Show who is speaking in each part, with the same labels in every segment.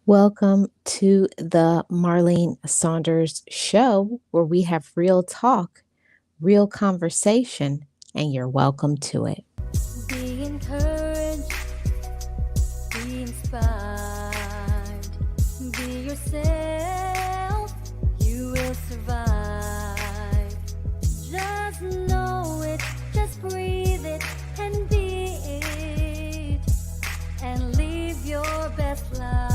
Speaker 1: Welcome to the Marlene Saunders show where we have real talk, real conversation, and you're welcome to it.
Speaker 2: Be encouraged, be inspired, be yourself, you will survive. Just know it, just breathe it, and be it, and live your best life.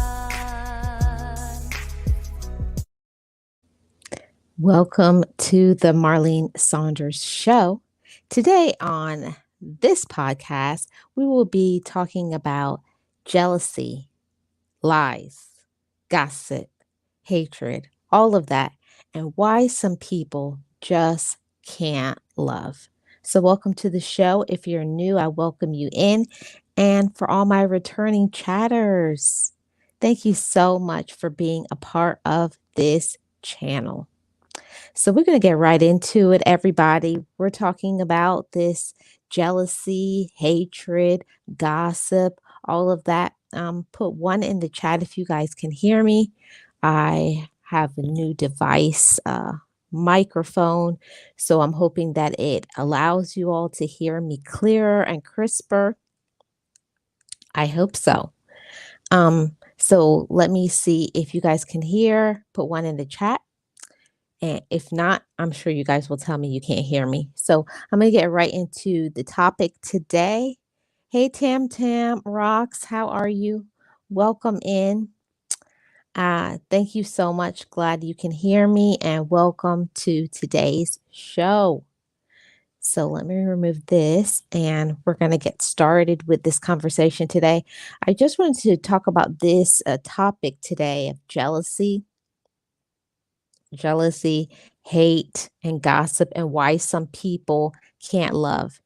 Speaker 1: Welcome to the Marlene Saunders show. Today on this podcast, we will be talking about jealousy, lies, gossip, hatred, all of that, and why some people just can't love. So, welcome to the show. If you're new, I welcome you in. And for all my returning chatters, thank you so much for being a part of this channel. So, we're going to get right into it, everybody. We're talking about this jealousy, hatred, gossip, all of that. Put one in the chat if you guys can hear me. I have a new device, microphone, so I'm hoping that it allows you all to hear me clearer and crisper. I hope so. So let me see if you guys can hear. Put one in the chat. And if not, I'm sure you guys will tell me you can't hear me. So I'm going to get right into the topic today. Hey, Tam Tam Rocks, how are you? Welcome in. Thank you so much. Glad you can hear me, and welcome to today's show. So let me remove this, and we're going to get started with this conversation today. I just wanted to talk about this topic today of jealousy, hate, and gossip, and why some people can't love.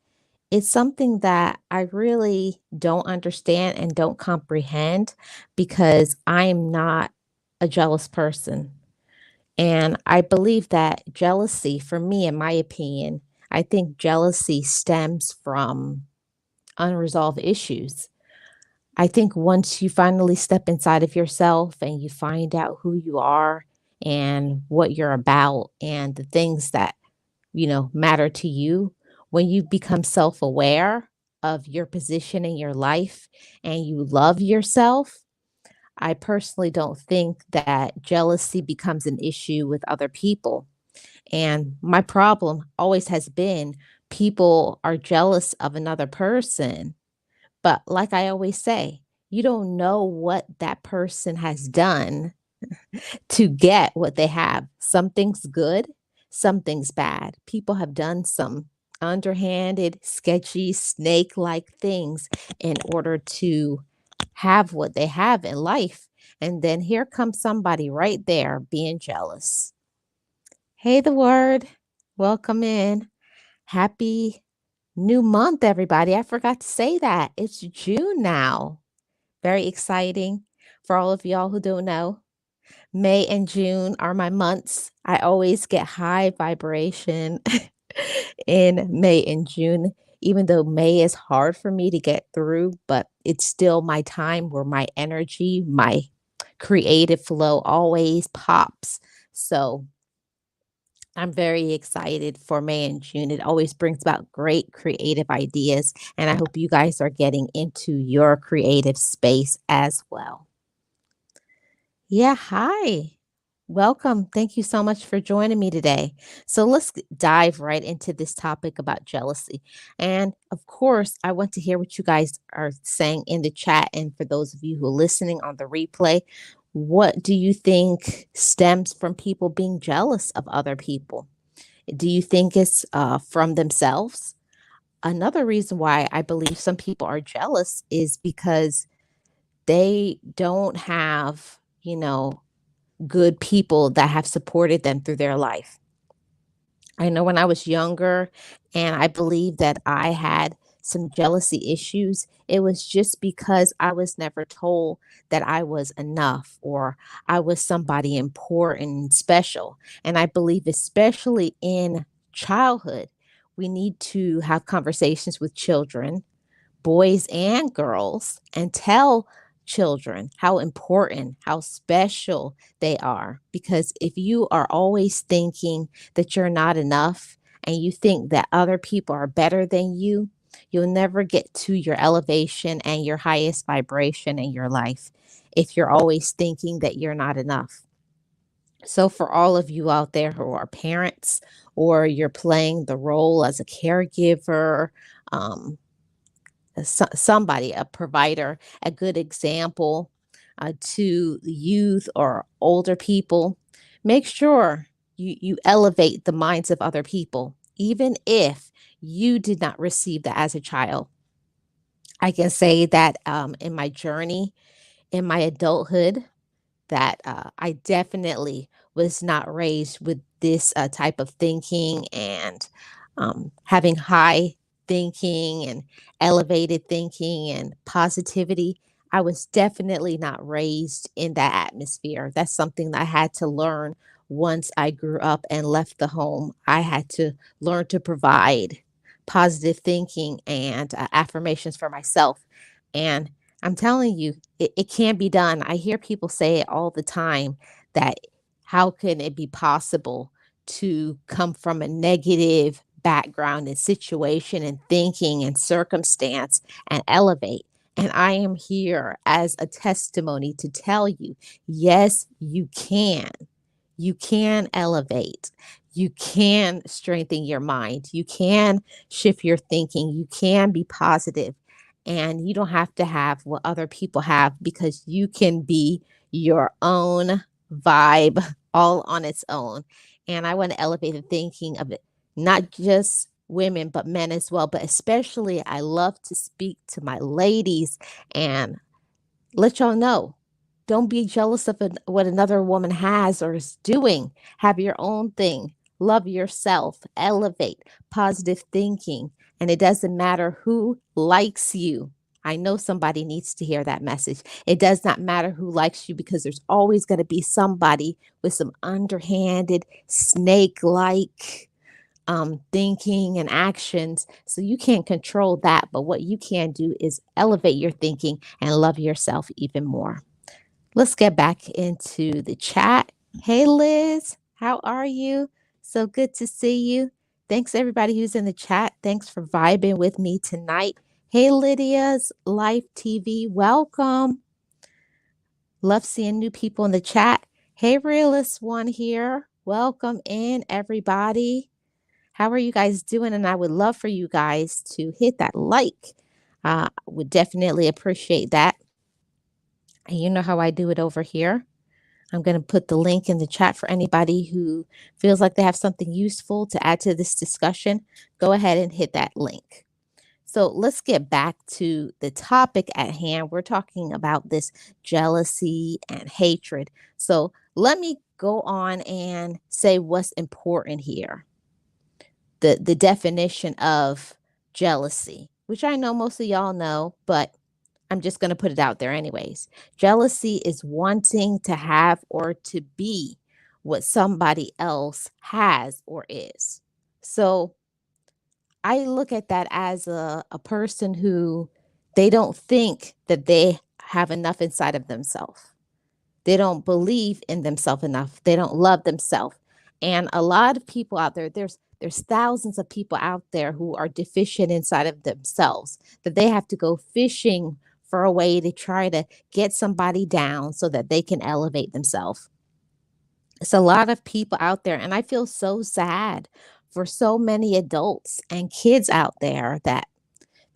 Speaker 1: It's something that I really don't understand and don't comprehend because I'm not a jealous person. And I believe that jealousy, for me, in my opinion, I think jealousy stems from unresolved issues. I think once you finally step inside of yourself and you find out who you are and what you're about and the things that, matter to you, when you become self aware of your position in your life and you love yourself, I personally don't think that jealousy becomes an issue with other people. And my problem always has been people are jealous of another person, but like I always say, you don't know what that person has done to get what they have. Something's good, something's bad. People have done some underhanded, sketchy, snake like things in order to have what they have in life. And then here comes somebody right there being jealous. Hey, the word. Welcome in. Happy new month, everybody. I forgot to say that. It's June now. Very exciting for all of y'all who don't know. May and June are my months. I always get high vibration in May and June, even though May is hard for me to get through, but it's still my time where my energy, my creative flow always pops. So I'm very excited for May and June. It always brings about great creative ideas, and I hope you guys are getting into your creative space as well. Yeah, hi. Welcome. Thank you so much for joining me today. So let's dive right into this topic about jealousy. And of course, I want to hear what you guys are saying in the chat. And for those of you who are listening on the replay, what do you think stems from people being jealous of other people? Do you think it's from themselves? Another reason why I believe some people are jealous is because they don't have, good people that have supported them through their life. I know when I was younger and I believe that I had some jealousy issues, it was just because I was never told that I was enough or I was somebody important and special. And I believe, especially in childhood, we need to have conversations with children, boys and girls, and tell children how important, how special they are. Because if you are always thinking that you're not enough and you think that other people are better than you, you'll never get to your elevation and your highest vibration in your life if you're always thinking that you're not enough. So, for all of you out there who are parents or you're playing the role as a caregiver, um, somebody, a provider, a good example to the youth or older people, make sure you elevate the minds of other people, even if you did not receive that as a child. I can say that in my journey, in my adulthood, that I definitely was not raised with this type of thinking and having high thinking and elevated thinking and positivity. I was definitely not raised in that atmosphere. That's something that I had to learn once I grew up and left the home. I had to learn to provide positive thinking and affirmations for myself. And I'm telling you, it can be done. I hear people say it all the time that how can it be possible to come from a negative background and situation and thinking and circumstance and elevate? And I am here as a testimony to tell you, yes, you can. You can elevate. You can strengthen your mind. You can shift your thinking. You can be positive. And you don't have to have what other people have because you can be your own vibe all on its own. And I want to elevate the thinking of it, not just women, but men as well. But especially, I love to speak to my ladies and let y'all know. Don't be jealous of what another woman has or is doing. Have your own thing. Love yourself. Elevate positive thinking. And it doesn't matter who likes you. I know somebody needs to hear that message. It does not matter who likes you because there's always going to be somebody with some underhanded, snake like thinking and actions. So you can't control that. But what you can do is elevate your thinking and love yourself even more. Let's get back into the chat. Hey, Liz, how are you? So good to see you. Thanks, everybody who's in the chat. Thanks for vibing with me tonight. Hey, Lydia's Life TV, welcome. Love seeing new people in the chat. Hey, Realist One here. Welcome in, everybody. How are you guys doing? And I would love for you guys to hit that like. Would definitely appreciate that. And you know how I do it over here. I'm going to put the link in the chat for anybody who feels like they have something useful to add to this discussion. Go ahead and hit that link. So let's get back to the topic at hand. We're talking about this jealousy and hatred. So let me go on and say what's important here. The definition of jealousy, which I know most of y'all know, but I'm just going to put it out there anyways. Jealousy is wanting to have or to be what somebody else has or is. So I look at that as a person who they don't think that they have enough inside of themselves. They don't believe in themselves enough. They don't love themselves. And a lot of people out there, there's thousands of people out there who are deficient inside of themselves that they have to go fishing for a way to try to get somebody down so that they can elevate themselves. It's a lot of people out there, and I feel so sad for so many adults and kids out there that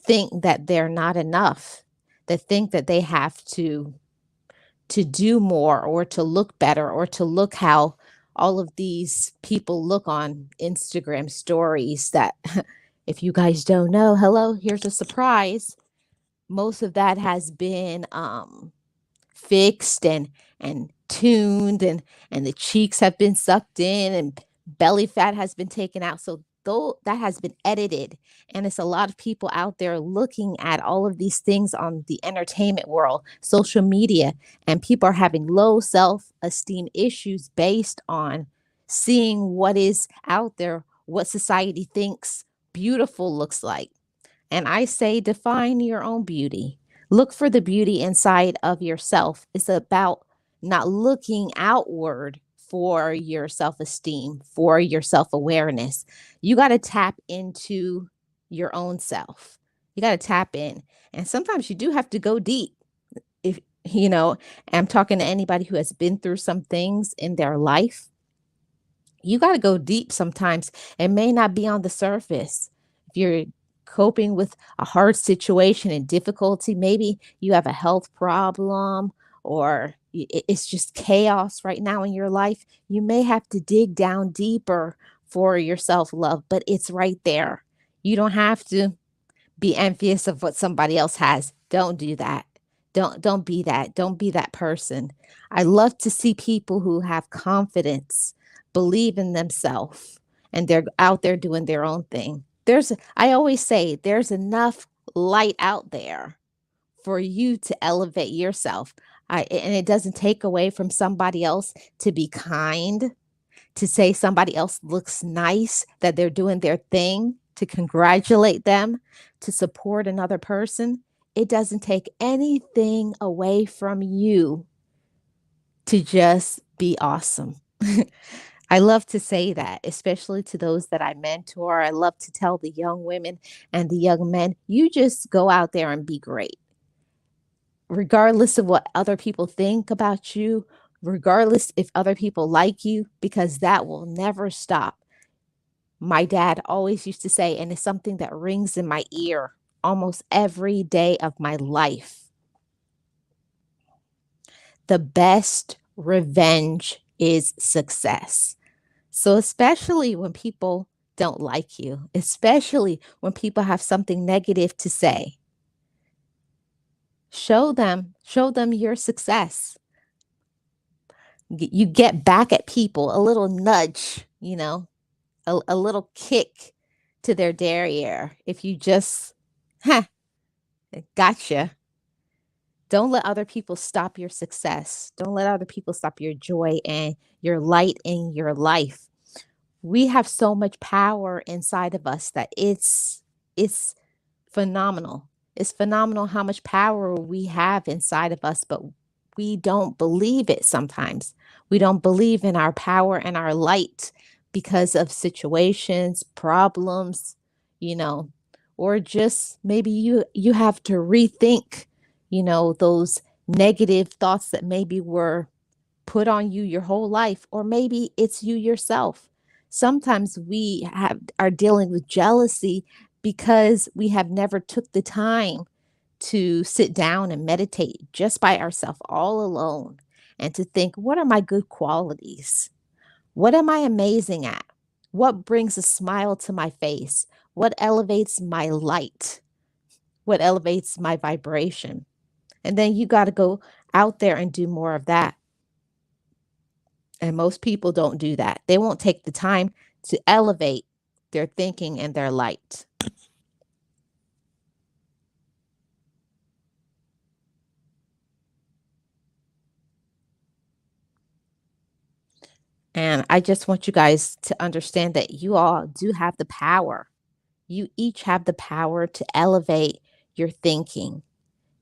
Speaker 1: think that they're not enough, that think that they have to do more or to look better or to look how all of these people look on Instagram stories that if you guys don't know, hello, here's a surprise. Most of that has been fixed and tuned and the cheeks have been sucked in and belly fat has been taken out. So though that has been edited, and it's a lot of people out there looking at all of these things on the entertainment world, social media, and people are having low self-esteem issues based on seeing what is out there, what society thinks beautiful looks like. And I say define your own beauty. Look for the beauty inside of yourself. It's about not looking outward for your self esteem, for your self awareness. You got to tap into your own self. You got to tap in. And sometimes you do have to go deep. If you know, I'm talking to anybody who has been through some things in their life, you got to go deep sometimes. It may not be on the surface. If you're coping with a hard situation and difficulty, maybe you have a health problem or it's just chaos right now in your life, you may have to dig down deeper for your self love, but it's right there. You don't have to be envious of what somebody else has. Don't do that. Don't be that. Don't be that person. I love to see people who have confidence, believe in themselves, and they're out there doing their own thing. I always say there's enough light out there for you to elevate yourself. And it doesn't take away from somebody else to be kind, to say somebody else looks nice, that they're doing their thing, to congratulate them, to support another person. It doesn't take anything away from you to just be awesome. I love to say that, especially to those that I mentor. I love to tell the young women and the young men, you just go out there and be great, regardless of what other people think about you, regardless if other people like you, because that will never stop. My dad always used to say, and it's something that rings in my ear almost every day of my life, the best revenge is success. So, especially when people don't like you, especially when people have something negative to say, show them your success. You get back at people, a little nudge, a little kick to their derriere. If you just, huh, gotcha. Don't let other people stop your success. Don't let other people stop your joy and your light in your life. We have so much power inside of us that it's phenomenal. It's phenomenal how much power we have inside of us, but we don't believe it sometimes. We don't believe in our power and our light because of situations, problems, you know, or just maybe you have to rethink, those negative thoughts that maybe were put on you your whole life, or maybe it's you yourself. Sometimes we are dealing with jealousy because we have never took the time to sit down and meditate just by ourselves all alone and to think, what are my good qualities? What am I amazing at? What brings a smile to my face? What elevates my light? What elevates my vibration? And then you got to go out there and do more of that. And most people don't do that. They won't take the time to elevate their thinking and their light. And I just want you guys to understand that you all do have the power. You each have the power to elevate your thinking.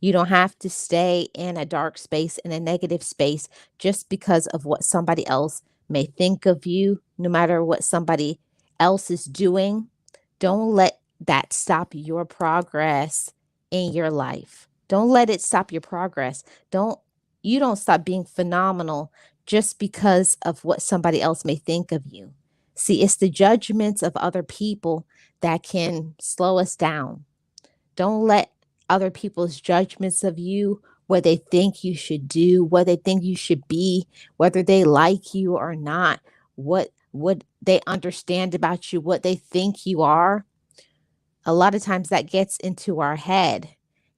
Speaker 1: You don't have to stay in a dark space, in a negative space, just because of what somebody else may think of you, no matter what somebody else is doing. Don't let that stop your progress in your life. Don't let it stop your progress. You don't stop being phenomenal just because of what somebody else may think of you. See, it's the judgments of other people that can slow us down. Don't let other people's judgments of you, what they think you should do, what they think you should be, whether they like you or not, what they understand about you, what they think you are. A lot of times that gets into our head,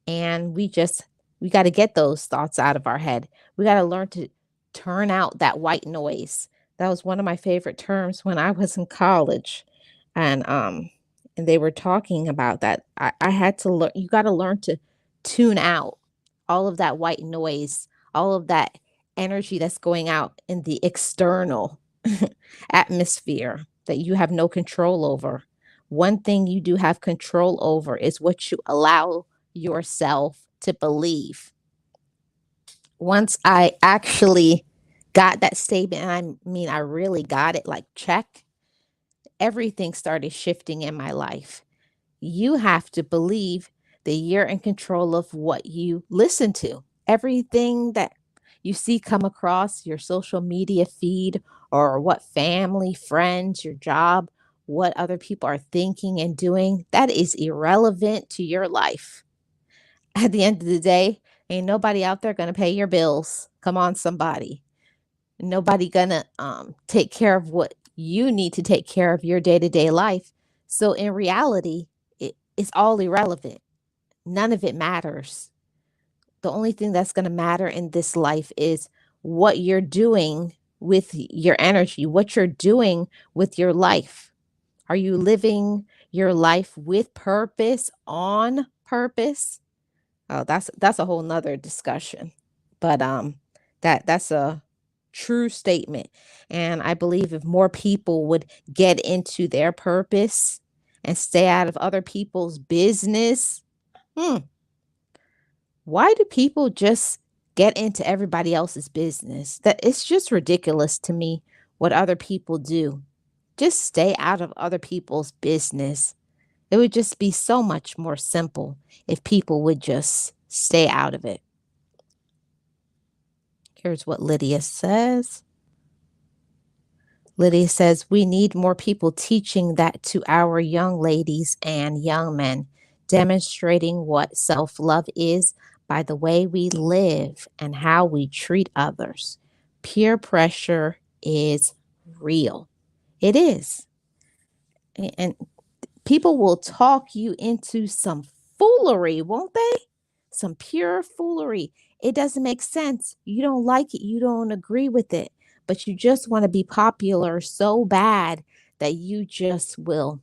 Speaker 1: and we got to get those thoughts out of our head. We got to learn to turn out that white noise. That was one of my favorite terms when I was in college. And they were talking about that. I had to learn, you got to learn to tune out all of that white noise, all of that energy that's going out in the external atmosphere that you have no control over. One thing you do have control over is what you allow yourself to believe. Once I actually got that statement, and I mean, I really got it, like, check, everything started shifting in my life. You have to believe that you're in control of what you listen to. Everything that you see come across your social media feed, or what family, friends, your job, what other people are thinking and doing, that is irrelevant to your life. At the end of the day, ain't nobody out there going to pay your bills. Come on, somebody. Nobody gonna take care of what you need to take care of your day-to-day life. So in reality, it's all irrelevant. None of it matters. The only thing that's going to matter in this life is what you're doing with your energy, what you're doing with your life. Are you living your life with purpose, on purpose? Oh, that's a whole nother discussion. But that's a true statement. And I believe if more people would get into their purpose and stay out of other people's business, hmm, why do people just get into everybody else's business? That it's just ridiculous to me what other people do. Just stay out of other people's business. It would just be so much more simple if people would just stay out of it. Here's what Lydia says. Lydia says, we need more people teaching that to our young ladies and young men, demonstrating what self love is by the way we live and how we treat others. Peer pressure is real. It is. And people will talk you into some foolery, won't they? Some pure foolery. It doesn't make sense. You don't like it. You don't agree with it, but you just want to be popular so bad that you just will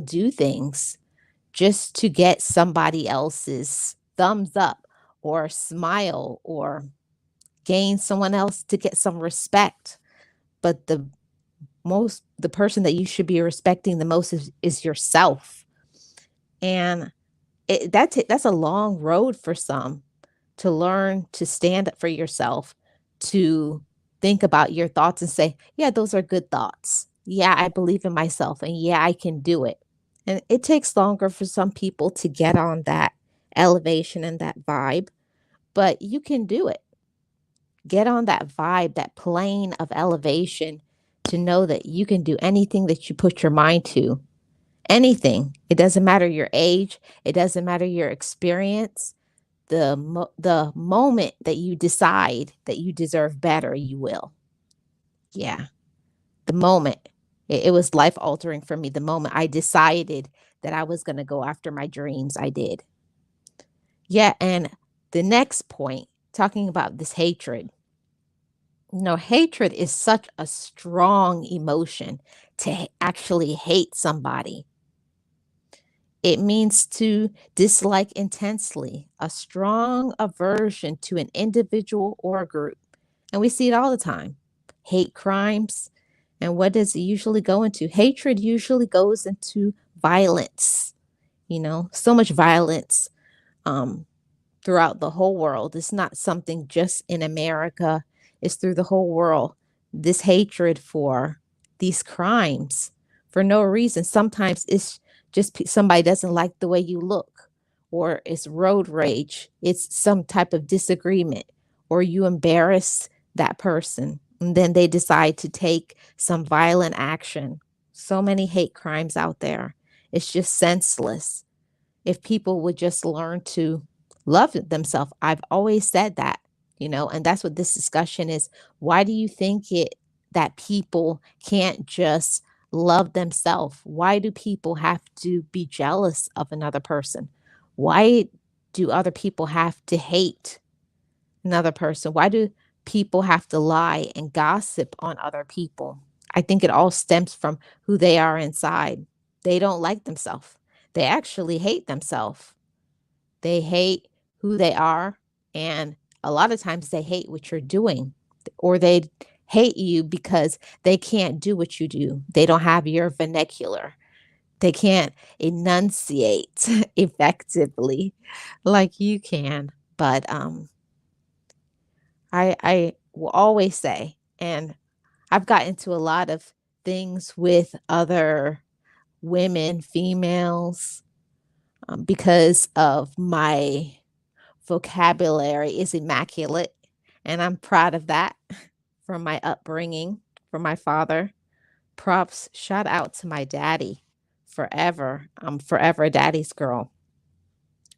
Speaker 1: do things just to get somebody else's thumbs up or smile or gain someone else to get some respect. But the person that you should be respecting the most is yourself. And that's a long road for some to learn to stand up for yourself, to think about your thoughts and say, yeah, those are good thoughts. Yeah, I believe in myself and yeah, I can do it. And it takes longer for some people to get on that elevation and that vibe, but you can do it. Get on that vibe, that plane of elevation to know that you can do anything that you put your mind to. Anything. It doesn't matter your age, it doesn't matter your experience. The moment that you decide that you deserve better, you will. Yeah, the moment. It was life altering for me. The moment I decided that I was going to go after my dreams, I did. Yeah, and the next point, talking about this hatred. Hatred is such a strong emotion to actually hate somebody. It means to dislike intensely, a strong aversion to an individual or a group. And we see it all the time. Hate crimes. And what does it usually go into? Hatred usually goes into violence. So much violence um, throughout the whole world. It's not something just in America, it's through the whole world. This hatred for these crimes for no reason. Sometimes it's just somebody doesn't like the way you look, or it's road rage, it's some type of disagreement, or you embarrass that person. And then they decide to take some violent action. So many hate crimes out there. It's just senseless. If people would just learn to love themselves. I've always said that, and that's what this discussion is. Why do you think it that people can't just love themselves? Why do people have to be jealous of another person? Why do other people have to hate another person? Why do people have to lie and gossip on other people? I think it all stems from who they are inside. They don't like themselves. They actually hate themselves. They hate who they are, and a lot of times they hate what you're doing, or they hate you because they can't do what you do. They don't have your vernacular. They can't enunciate effectively like you can. But I will always say, and I've gotten into a lot of things with other women, females, because of my vocabulary is immaculate, and I'm proud of that from my upbringing, from my father. Props, shout out to my daddy forever. I'm forever a daddy's girl.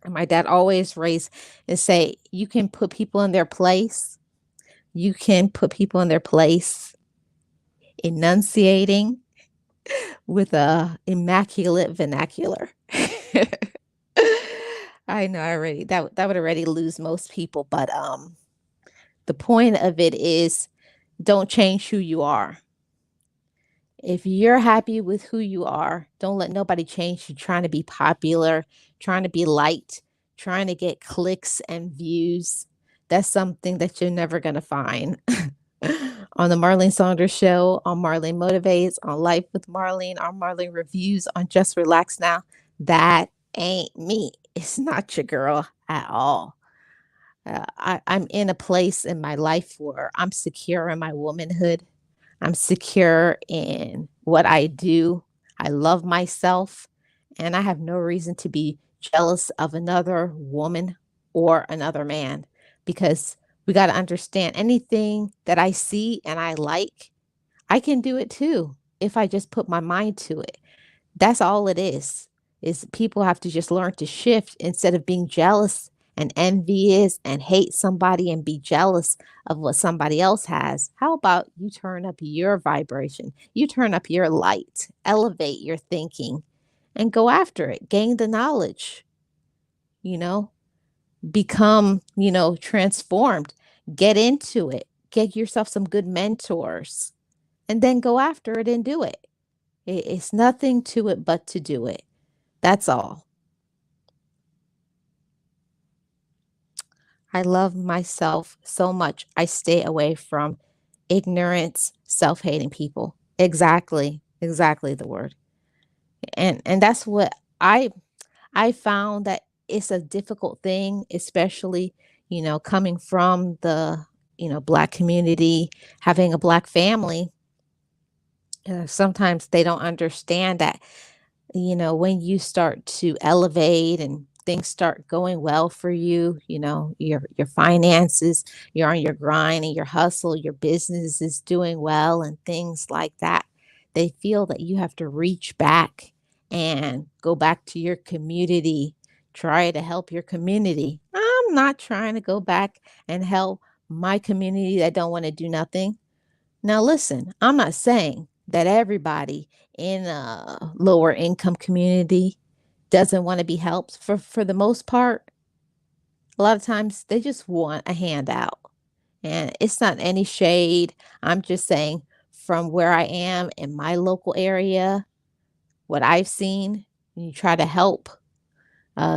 Speaker 1: And my dad always raised and say, you can put people in their place. You can put people in their place, enunciating with a immaculate vernacular. I know already that would already lose most people, but the point of it is don't change who you are. If you're happy with who you are, don't let nobody change you trying to be popular, trying to be liked, trying to get clicks and views. That's something that you're never going to find. On the Marlene Saunders show, on Marlene Motivates, on Life with Marlene, on Marlene Reviews, on Just Relax Now. That ain't me. It's not your girl at all. I'm in a place in my life where I'm secure in my womanhood. I'm secure in what I do. I love myself, and I have no reason to be jealous of another woman or another man, because we got to understand anything that I see and I like, I can do it too if I just put my mind to it. That's all it is people have to just learn to shift instead of being jealous and envious and hate somebody and be jealous of what somebody else has. How about you turn up your vibration? You turn up your light, elevate your thinking and go after it. Gain the knowledge, you know, become, transformed. Get into it. Get yourself some good mentors and then go after it and do it. It's nothing to it but to do it. That's all. I love myself so much. I stay away from ignorance, self-hating people. Exactly. Exactly the word. And that's what I found that it's a difficult thing, especially, coming from the, black community, having a black family. Sometimes they don't understand that, when you start to elevate and things start going well for you, your finances, you're on your grind and your hustle, your business is doing well and things like that. They feel that you have to reach back and go back to your community, try to help your community. I'm not trying to go back and help my community that don't want to do nothing. Now, listen, I'm not saying that everybody in a lower income community doesn't want to be helped. For the most part, a lot of times they just want a handout. And it's not any shade. I'm just saying from where I am in my local area, what I've seen, when you try to help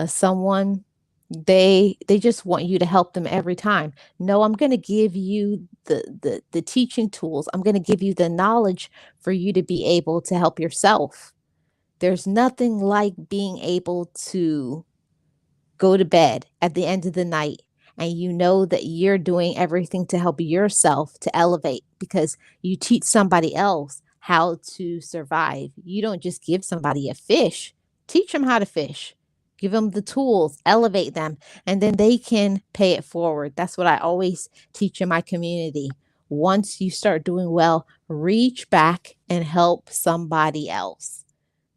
Speaker 1: someone, they just want you to help them every time. No, I'm going to give you the teaching tools. I'm going to give you the knowledge for you to be able to help yourself. There's nothing like being able to go to bed at the end of the night and you know that you're doing everything to help yourself to elevate because you teach somebody else how to survive. You don't just give somebody a fish, teach them how to fish. Give them the tools, elevate them, and then they can pay it forward. That's what I always teach in my community. Once you start doing well, reach back and help somebody else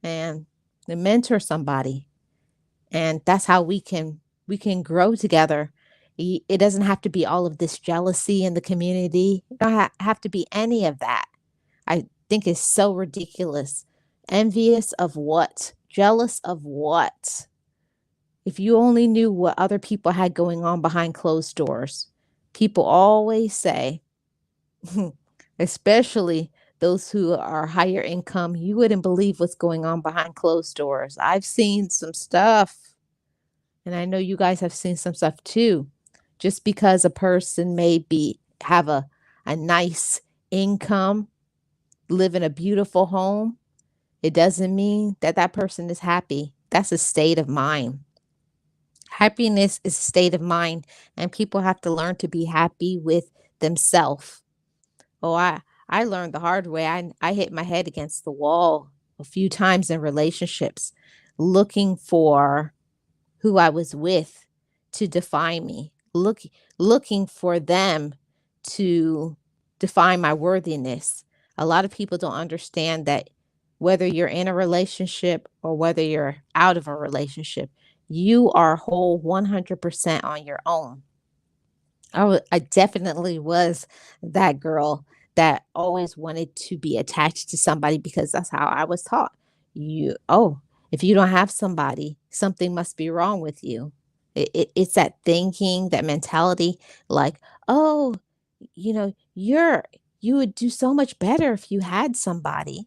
Speaker 1: and mentor somebody, and that's how we can grow together. It doesn't have to be all of this jealousy in the community. It don't have to be any of that. I think it's so ridiculous. Envious of what? Jealous of what? If you only knew what other people had going on behind closed doors. People always say, especially those who are higher income, you wouldn't believe what's going on behind closed doors. I've seen some stuff, and I know you guys have seen some stuff too. Just because a person may be have a nice income, live in a beautiful home, it doesn't mean that that person is happy. That's a state of mind. Happiness is a state of mind, and people have to learn to be happy with themselves. Oh, I learned the hard way. I hit my head against the wall a few times in relationships, looking for who I was with to define me, looking for them to define my worthiness. A lot of people don't understand that whether you're in a relationship or whether you're out of a relationship, you are whole 100% on your own. I definitely was that girl that always wanted to be attached to somebody because that's how I was taught. If you don't have somebody, something must be wrong with you. It's that thinking, that mentality, like, oh, you would do so much better if you had somebody.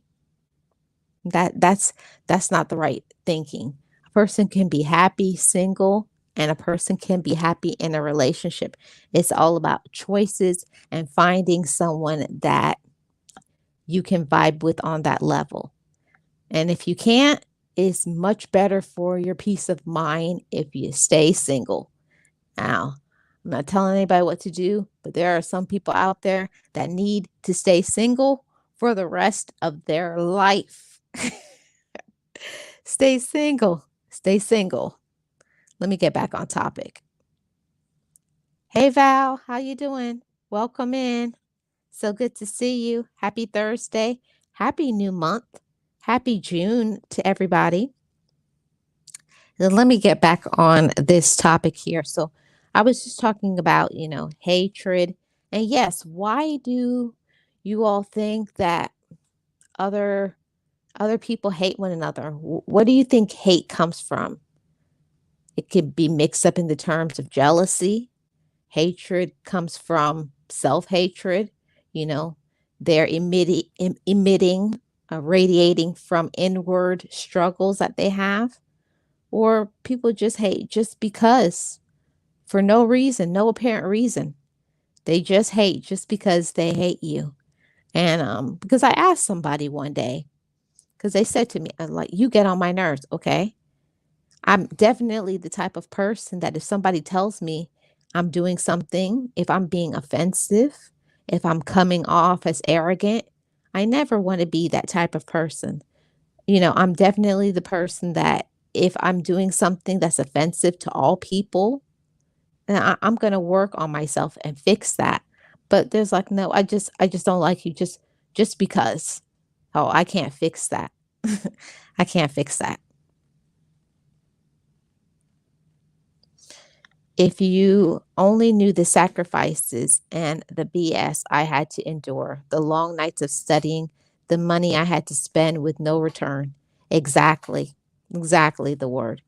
Speaker 1: That's not the right thinking. A person can be happy single and a person can be happy in a relationship. It's all about choices and finding someone that you can vibe with on that level. And if you can't, it's much better for your peace of mind if you stay single. Now, I'm not telling anybody what to do, but there are some people out there that need to stay single for the rest of their life. Stay single. Stay single. Let me get back on topic. Hey Val, how you doing? Welcome in. So good to see you. Happy Thursday. Happy new month. Happy June to everybody. Then let me get back on this topic here. So I was just talking about, hatred. And yes, why do you all think that other other people hate one another? What do you think hate comes from? It could be mixed up in the terms of jealousy. Hatred comes from self-hatred, you know. They're emitting, radiating from inward struggles that they have, or people just hate just because, for no reason, no apparent reason. They just hate just because they hate you. And because I asked somebody one day, because they said to me, like, you get on my nerves, okay? I'm definitely the type of person that if somebody tells me I'm doing something, if I'm being offensive, if I'm coming off as arrogant, I never want to be that type of person. I'm definitely the person that if I'm doing something that's offensive to all people, then I'm going to work on myself and fix that. But there's like, no, I just don't like you just because. Oh, I can't fix that. I can't fix that. If you only knew the sacrifices and the BS I had to endure, the long nights of studying, the money I had to spend with no return. Exactly. Exactly the word.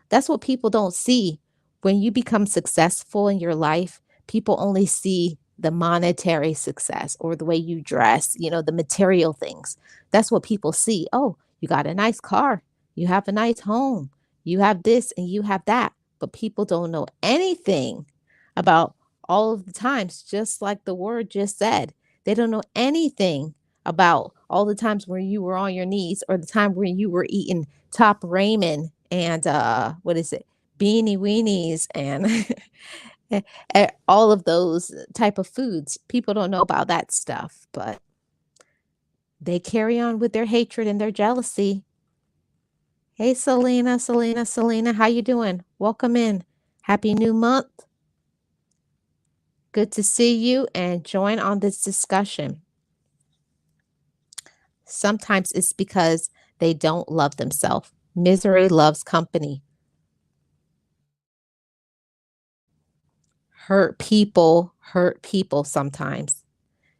Speaker 1: That's what people don't see. When you become successful in your life, people only see the monetary success or the way you dress, the material things. That's what people see. Oh, you got a nice car. You have a nice home. You have this and you have that, but people don't know anything about all of the times, just like the word just said. They don't know anything about all the times where you were on your knees or the time when you were eating top ramen and what is it? Beanie weenies and all of those type of foods. People don't know about that stuff, but they carry on with their hatred and their jealousy. Hey, Selena, how you doing? Welcome in. Happy new month. Good to see you and join on this discussion. Sometimes it's because they don't love themselves. Misery loves company. Hurt people sometimes.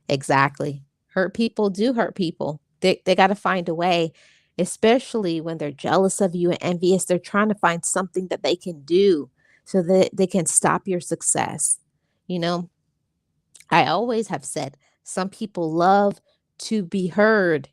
Speaker 1: Exactly. Hurt people do hurt people. They got to find a way, especially when they're jealous of you and envious. They're trying to find something that they can do so that they can stop your success. You know, I always have said some people love to be heard,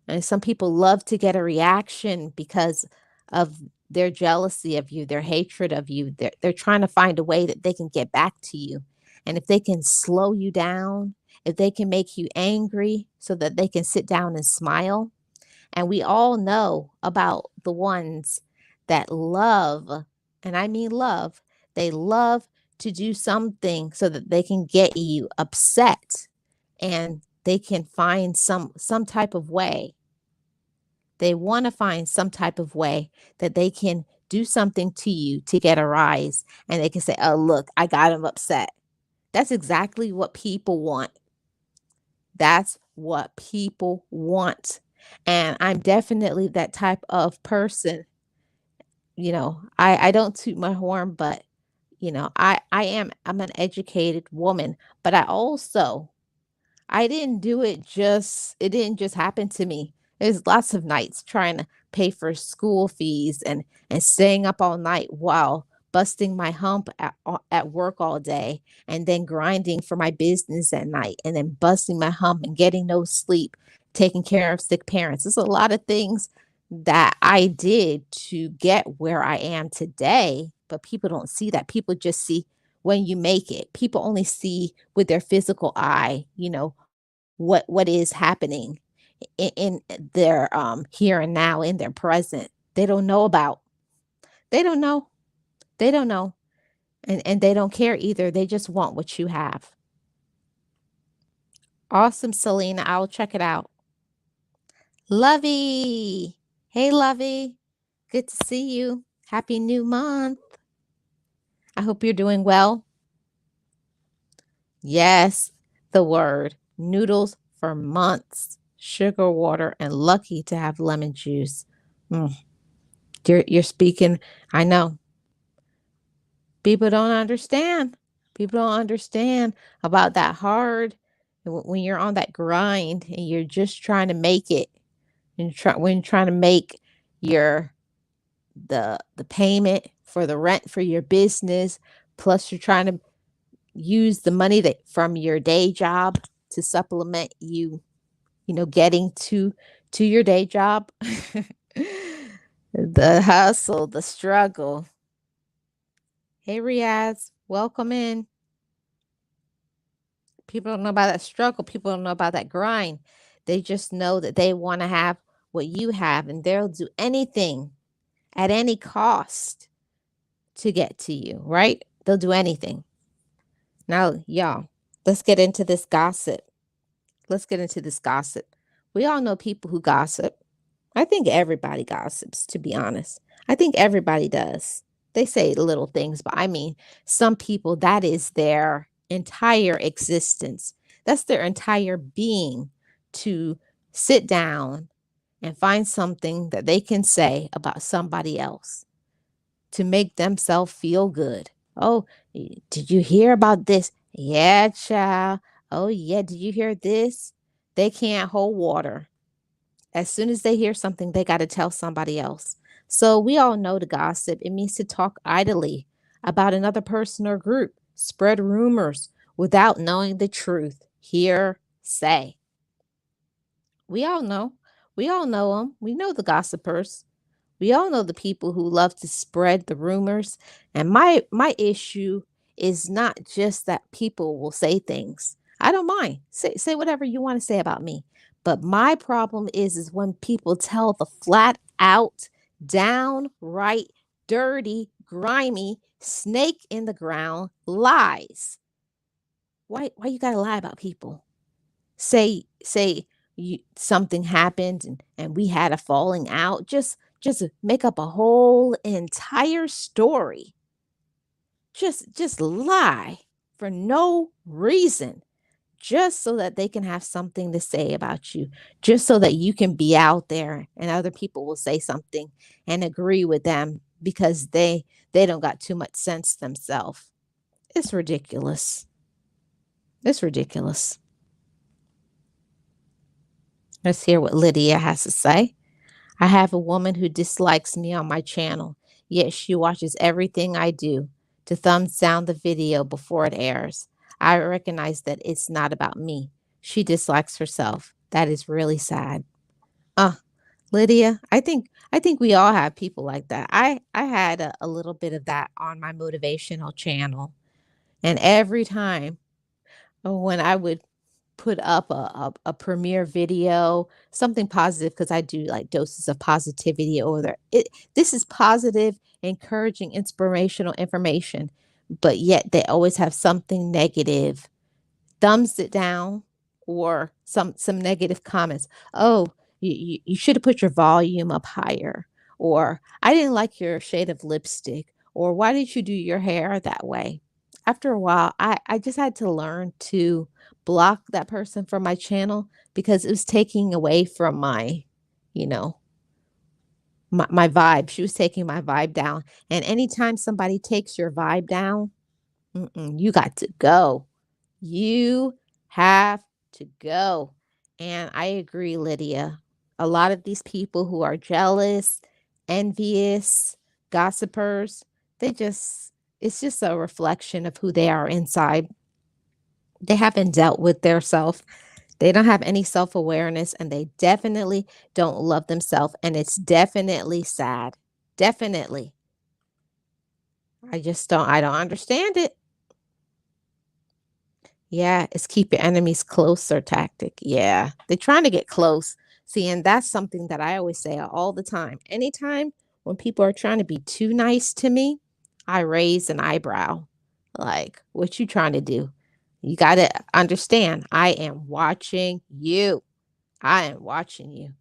Speaker 1: and some people love to get a reaction because of their jealousy of you, their hatred of you. They're trying to find a way that they can get back to you. And if they can slow you down, if they can make you angry so that they can sit down and smile. And we all know about the ones that love. and I mean love, they love to do something so that they can get you upset and they can find some type of way. They want to find some type of way that they can do something to you to get a rise, and they can say, "Oh, look, I got him upset." That's exactly what people want. That's what people want. And I'm definitely that type of person. I don't toot my horn, but I'm an educated woman, but I didn't do it didn't just happen to me. There's lots of nights trying to pay for school fees and staying up all night while busting my hump at work all day, and then grinding for my business at night, and then busting my hump and getting no sleep, taking care of sick parents. There's a lot of things that I did to get where I am today, but people don't see that. People just see when you make it. People only see with their physical eye, what is happening in their here and now, in their present. They don't know about. They don't know. They don't know. And they don't care either. They just want what you have. Awesome, Selena. I'll check it out. Lovey. Hey, Lovey. Good to see you. Happy new month. I hope you're doing well. Yes, the word noodles for months, sugar water, and lucky to have lemon juice. Mm. You're speaking. I know. People don't understand. People don't understand about that hard when you're on that grind and you're just trying to make it. And when you're trying to make your the payment for the rent for your business, plus you're trying to use the money that from your day job to supplement getting to your day job. The hustle, the struggle. Hey, Riaz, welcome in. People don't know about that struggle. People don't know about that grind. They just know that they want to have what you have, and they'll do anything at any cost to get to you, right? They'll do anything. Now, y'all, let's get into this gossip. Let's get into this gossip. We all know people who gossip. I think everybody gossips, to be honest. I think everybody does. They say little things, but I mean, some people, that is their entire existence. That's their entire being, to sit down and find something that they can say about somebody else to make themselves feel good. Oh, did you hear about this? Yeah, child. Oh, yeah. Did you hear this? They can't hold water. As soon as they hear something, they got to tell somebody else. So we all know the gossip. It means to talk idly about another person or group, spread rumors without knowing the truth. Hear, say. We all know. We all know them. We know the gossipers. We all know the people who love to spread the rumors. And my issue is not just that people will say things. I don't mind. Say whatever you want to say about me. But my problem is when people tell the flat out, downright dirty, grimy, snake in the ground lies. Why you gotta lie about people? Say something happened and we had a falling out. Just make up a whole entire story. Just lie for no reason, just so that they can have something to say about you, just so that you can be out there and other people will say something and agree with them because they don't got too much sense themselves. It's ridiculous. It's ridiculous. Let's hear what Lydia has to say. I have a woman who dislikes me on my channel, yet she watches everything I do to thumbs down the video before it airs. I recognize that it's not about me. She dislikes herself. That is really sad. Uh, Lydia, I think we all have people like that. I had a little bit of that on my motivational channel. And every time when I would put up a premiere video, something positive, because I do like doses of positivity over there. This is positive, encouraging, inspirational information, but yet they always have something negative, thumbs it down, or some negative comments. Oh, you should have put your volume up higher, or I didn't like your shade of lipstick, or why did you do your hair that way? After a while, I just had to learn to block that person from my channel because it was taking away from my, you know, my vibe. She was taking my vibe down. And anytime somebody takes your vibe down, you got to go. You have to go. And I agree, Lydia. A lot of these people who are jealous, envious, gossipers, they just, it's just a reflection of who they are inside. They haven't dealt with their self. They don't have any self awareness, and they definitely don't love themselves. And it's definitely sad. Definitely. I don't understand it. Yeah, it's keep your enemies closer tactic. Yeah, they're trying to get close. See, and that's something that I always say all the time. Anytime when people are trying to be too nice to me, I raise an eyebrow. Like, what you trying to do? You got to understand, I am watching you. I am watching you.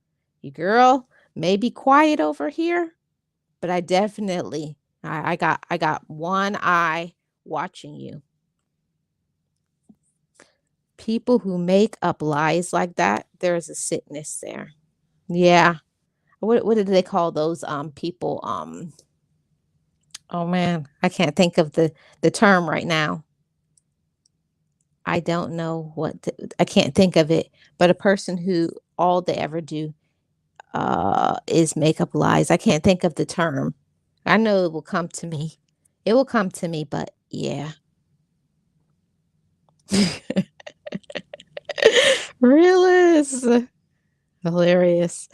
Speaker 1: You girl may be quiet over here, but I definitely I got one eye watching you. People who make up lies like that, there's a sickness there. Yeah. What did they call those people? Oh man, I can't think of the term right now. I don't know I can't think of it, but a person who all they ever do is make up lies. I can't think of the term. I know it will come to me. It will come to me, but yeah. Realist. Hilarious.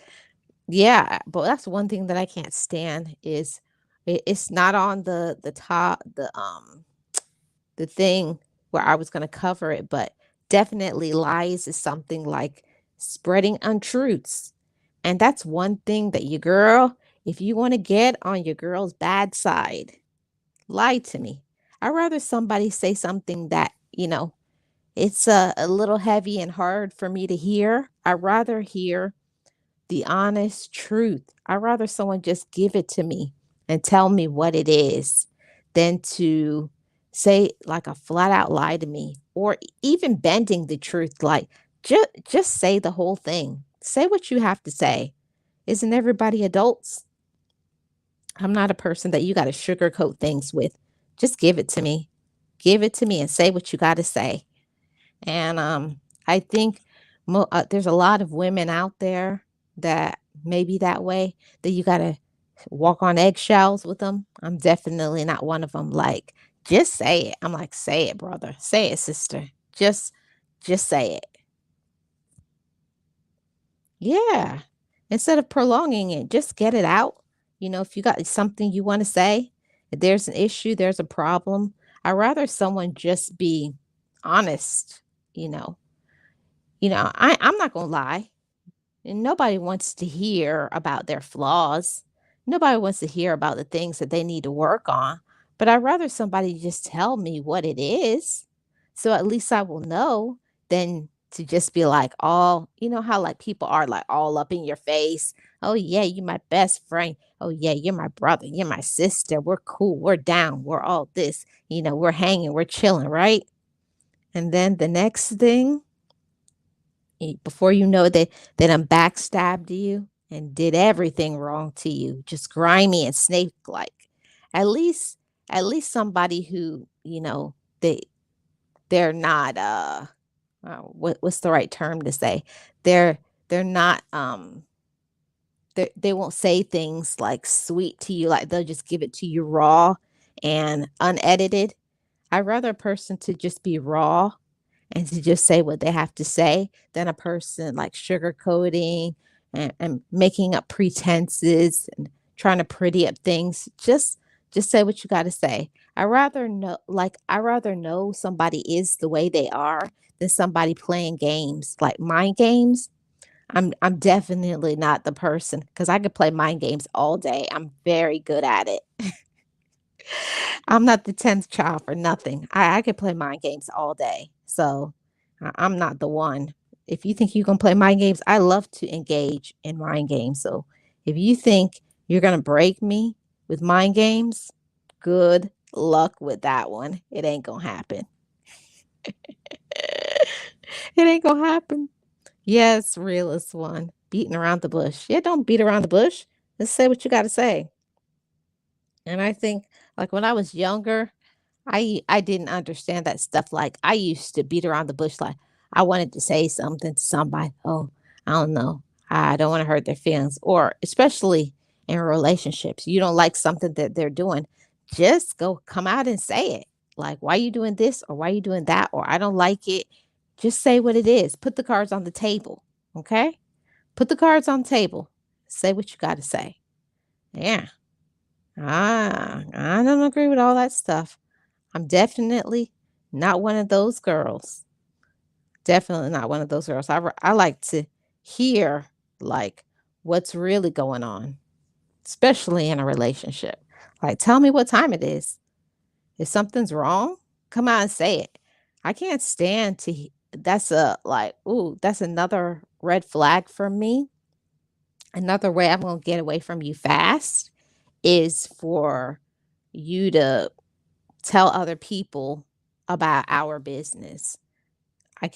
Speaker 1: Yeah, but that's one thing that I can't stand is it's not on the top the thing where I was going to cover it, but definitely lies is something like spreading untruths. And that's one thing that your girl, if you want to get on your girl's bad side, lie to me. I'd rather somebody say something that, it's a little heavy and hard for me to hear. I'd rather hear the honest truth. I'd rather someone just give it to me and tell me what it is than to say like a flat out lie to me, or even bending the truth. Like, just say the whole thing. Say what you have to say. Isn't everybody adults? I'm not a person that you got to sugarcoat things with. Just give it to me. Give it to me and say what you got to say. And I think there's a lot of women out there that may be that way, that you got to walk on eggshells with them. I'm definitely not one of them. Like, just say it. I'm like, say it, brother. Say it, sister. Just say it. Yeah. Instead of prolonging it, just get it out. If you got something you want to say, if there's an issue, there's a problem. I'd rather someone just be honest, you know. I'm not gonna lie. And nobody wants to hear about their flaws. Nobody wants to hear about the things that they need to work on. But I'd rather somebody just tell me what it is. So at least I will know than to just be like, all, how like people are like all up in your face. Oh, yeah, you're my best friend. Oh, yeah, you're my brother. You're my sister. We're cool. We're down. We're all this. We're hanging. We're chilling, right? And then the next thing, before you know that I'm backstabbed you and did everything wrong to you, just grimy and snake like. At least somebody who, they're not what's the right term to say? They're not they won't say things like sweet to you, like they'll just give it to you raw and unedited. I'd rather a person to just be raw and to just say what they have to say than a person like sugarcoating and making up pretenses and trying to pretty up things. Just say what you got to say. I rather know somebody is the way they are than somebody playing games, like mind games. I'm definitely not the person because I could play mind games all day. I'm very good at it. I'm not the 10th child for nothing. I could play mind games all day. So I'm not the one. If you think you can play mind games, I love to engage in mind games. So if you think you're going to break me with mind games, good luck with that one. It ain't going to happen. It ain't going to happen. Yes, realist one. Beating around the bush. Yeah, don't beat around the bush. Let's say what you got to say. And I think, like, when I was younger, I didn't understand that stuff. Like, I used to beat around the bush, like, I wanted to say something to somebody. Oh, I don't know. I don't want to hurt their feelings. Or especially in relationships, you don't like something that they're doing, just go come out and say it. Like, why you doing this or why you doing that? Or I don't like it. Just say what it is. Put the cards on the table. Okay? Put the cards on the table. Say what you got to say. Yeah. I don't agree with all that stuff. I'm definitely not one of those girls. Definitely not one of those girls. I like to hear, like, what's really going on, especially in a relationship. Like, tell me what time it is. If something's wrong, come out and say it. I can't stand to. That's a like, ooh, that's another red flag for me. Another way I'm gonna get away from you fast is for you to tell other people about our business.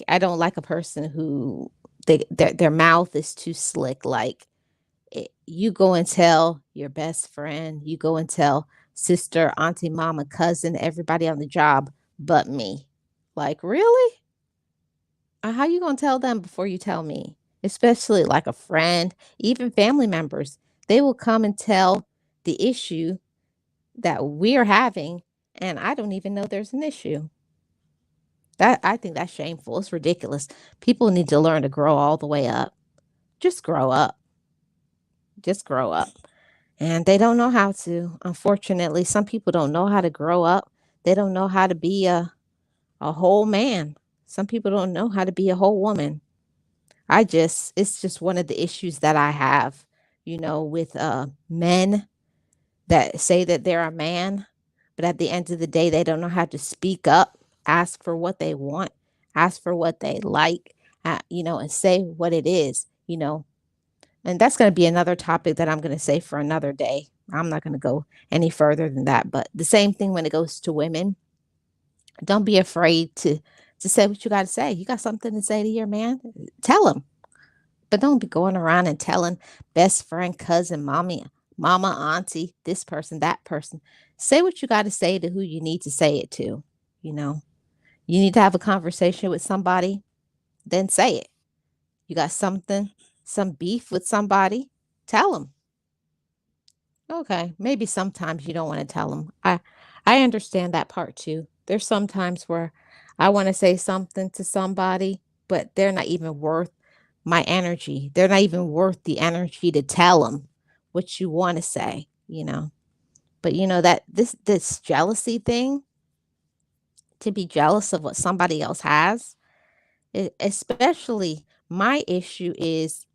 Speaker 1: I don't like a person who their mouth is too slick. Like, you go and tell your best friend, you go and tell sister, auntie, mama, cousin, everybody on the job, but me. Like, really? How you gonna tell them before you tell me? Especially like a friend, even family members. They will come and tell the issue that we're having, and I don't even know there's an issue. That I think that's shameful. It's ridiculous. People need to learn to grow all the way up. Just grow up. Just grow up. And they don't know how to. Unfortunately, some people don't know how to grow up. They don't know how to be a whole man. Some people don't know how to be a whole woman. It's just one of the issues that I have, with men that say that they're a man, but at the end of the day, they don't know how to speak up, ask for what they want, ask for what they like, and say what it is. And that's going to be another topic that I'm going to say for another day. I'm not going to go any further than that. But the same thing when it goes to women. Don't be afraid to say what you got to say. You got something to say to your man? Tell him. But don't be going around and telling best friend, cousin, mommy, mama, auntie, this person, that person. Say what you got to say to who you need to say it to. You know, you need to have a conversation with somebody, then say it. You got something, some beef with somebody, tell them. Okay, maybe sometimes you don't want to tell them. I understand that part too. There's sometimes where I want to say something to somebody, but they're not even worth my energy. They're not even worth the energy to tell them what you want to say. But that this jealousy thing, to be jealous of what somebody else has, especially my issue is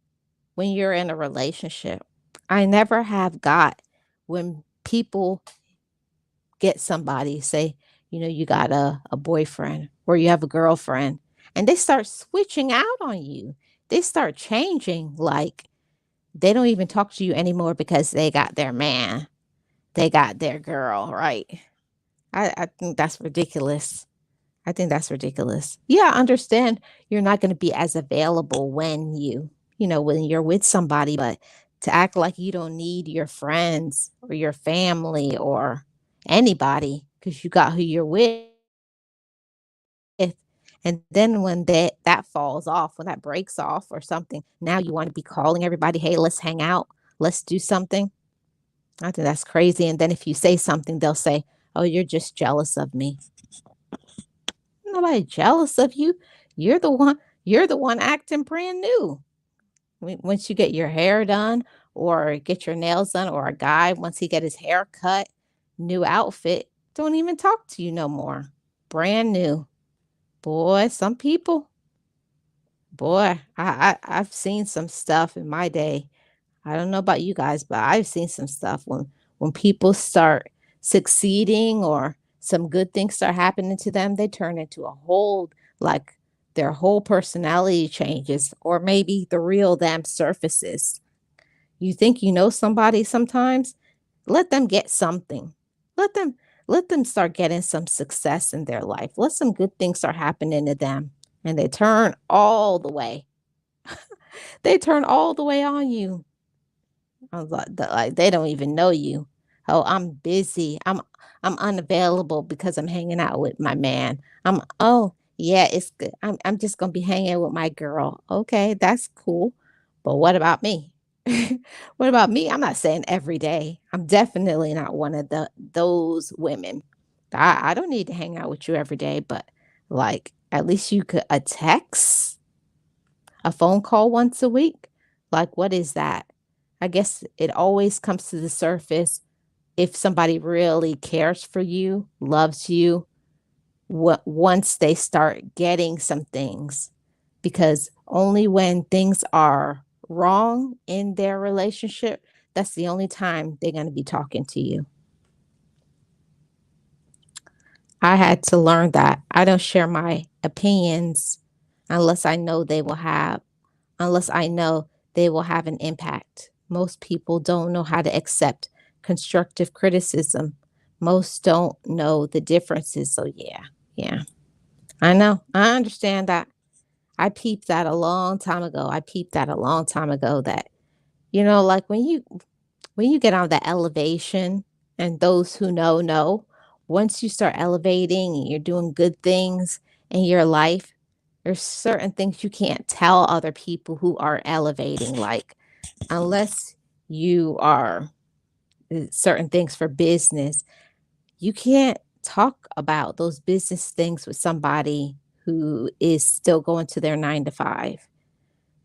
Speaker 1: when you're in a relationship. I never have got when people get somebody, say, you got a boyfriend or you have a girlfriend, and they start switching out on you. They start changing, like they don't even talk to you anymore because they got their man, they got their girl, right? I think that's ridiculous. I think that's ridiculous. Yeah, I understand you're not going to be as available when you're with somebody, but to act like you don't need your friends or your family or anybody because you got who you're with. And then when that falls off, when that breaks off or something, now you want to be calling everybody, hey, let's hang out, let's do something. I think that's crazy. And then if you say something, they'll say, oh, you're just jealous of me. Nobody jealous of you. You're the one. You're the one acting brand new. Once you get your hair done or get your nails done, or a guy once he get his hair cut, new outfit, don't even talk to you no more. Brand new. Boy, some people, boy, I've seen some stuff in my day. I don't know about you guys, but I've seen some stuff when people start succeeding or some good things start happening to them, they turn into a whole like their whole personality changes, or maybe the real them surfaces. You think you know somebody sometimes? Let them get something. Let them let them start getting some success in their life. Let some good things start happening to them and they turn all the way. They turn all the way on you. I was like, they don't even know you. Oh, I'm busy. I'm unavailable because I'm hanging out with my man. Oh, yeah, it's good. I'm just gonna be hanging with my girl. Okay, that's cool. But what about me? What about me? I'm not saying every day. I'm definitely not one of those women. I don't need to hang out with you every day, but like at least you could a text, a phone call once a week. Like, what is that? I guess it always comes to the surface if somebody really cares for you, loves you, once they start getting some things. Because only when things are wrong in their relationship, that's the only time they're going to be talking to you. I had to learn that I don't share my opinions unless I know they will have unless I know they will have an impact. Most people don't know how to accept constructive criticism. Most don't know the differences. So, yeah, yeah, I know. I understand that. I peeped that a long time ago. I peeped that a long time ago that, like when you get on the elevation and those who know, once you start elevating and you're doing good things in your life, there's certain things you can't tell other people who are elevating, like unless you are certain things for business, you can't talk about those business things with somebody who is still going to their 9 to 5.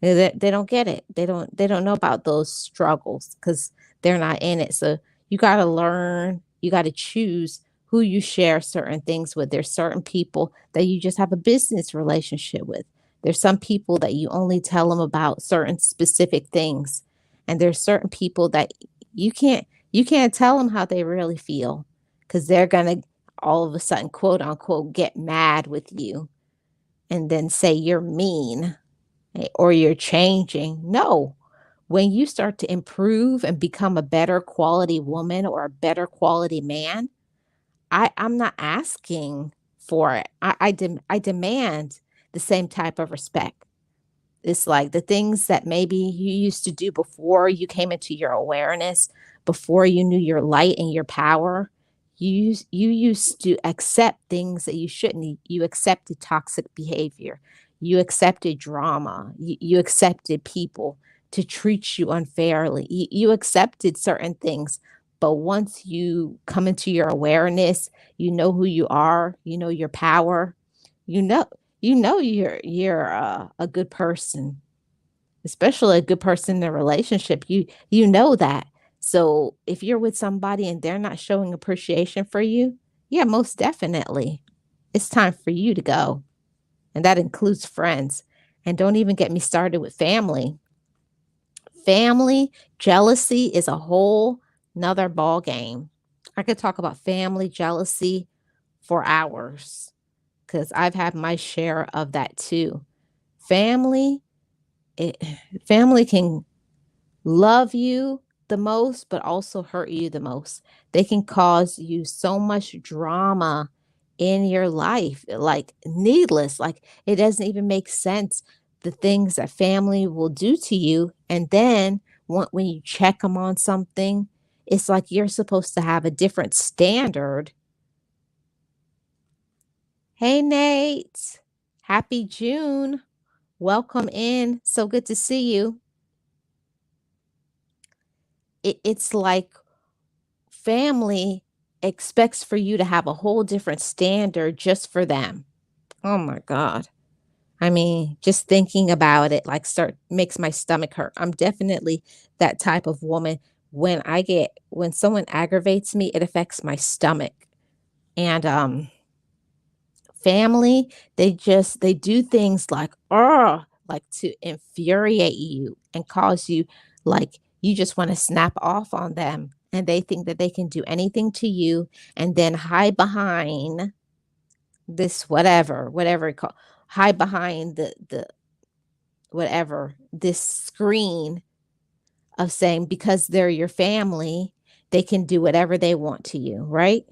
Speaker 1: They don't get it. They don't know about those struggles because they're not in it. So you gotta learn, you gotta choose who you share certain things with. There's certain people that you just have a business relationship with. There's some people that you only tell them about certain specific things. And there's certain people that you can't tell them how they really feel because they're gonna all of a sudden, quote unquote, get mad with you and then say you're mean or you're changing. No. When you start to improve and become a better quality woman or a better quality man, I'm not asking for it. I demand the same type of respect. It's like the things that maybe you used to do before you came into your awareness, before you knew your light and your power. You used to accept things that you shouldn't. You accepted toxic behavior. You accepted drama. You accepted people to treat you unfairly. You accepted certain things. But once you come into your awareness, you know who you are, you know your power, you know you're a good person, especially a good person in a relationship. You know that. So if you're with somebody and they're not showing appreciation for you, yeah, most definitely. It's time for you to go. And that includes friends. And don't even get me started with family. Family jealousy is a whole nother ball game. I could talk about family jealousy for hours because I've had my share of that too. Family, it, family can love you the most, but also hurt you the most. They can cause you so much drama in your life, like needless, like it doesn't even make sense. The things that family will do to you. And then when you check them on something, it's like you're supposed to have a different standard. Hey, Nate. Happy June. Welcome in. So good to see you. It's like family expects for you to have a whole different standard just for them. Oh my God. I mean, just thinking about it like start makes my stomach hurt. I'm definitely that type of woman. When someone aggravates me, it affects my stomach. And Family, they do things like, oh, like to infuriate you and cause you like you just want to snap off on them. And they think that they can do anything to you and then hide behind this whatever it called, hide behind the whatever, this screen of saying because they're your family, they can do whatever they want to you, right?